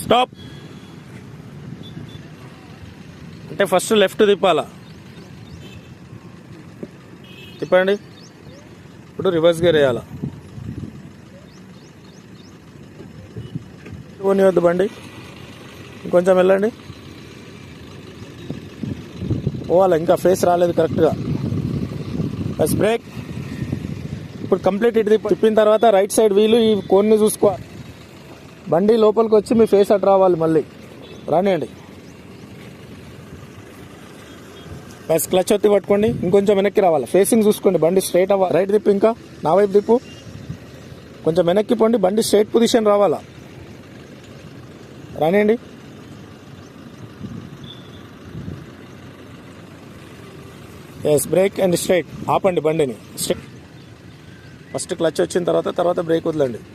Stop. అంటే first left తిప్పాలా, తిప్పండి. ఇప్పుడు రివర్స్ గేర్ వేయాలా. పోనీవద్దు బండి, ఇంకొంచెం వెళ్ళండి. పోవాలా, ఇంకా ఫేస్ రాలేదు కరెక్ట్గా. Bus break. ఇప్పుడు కంప్లీట్ ఇటు తిప్పిన తర్వాత రైట్ సైడ్ వీలు ఈ కోన్ని చూసుకోవాలి. బండి లోపలికి వచ్చి మీ ఫేస్ అటు రావాలి. మళ్ళీ రానియండి. బస్ క్లచ్ ఒత్తి పట్టుకోండి, ఇంకొంచెం వెనక్కి రావాలి. ఫేసింగ్ చూసుకోండి, బండి స్ట్రైట్ అవ్వాలి. రైట్ తిప్పు, ఇంకా నా వైపు తిప్పు, కొంచెం వెనక్కి పోండి. బండి స్ట్రైట్ పొజిషన్ రావాలా. రానియండి. Yes, brake and straight. ఆపండి బండిని. స్ట్రైట్ ఫస్ట్ క్లచ్ వచ్చిన తర్వాత బ్రేక్ వదలండి.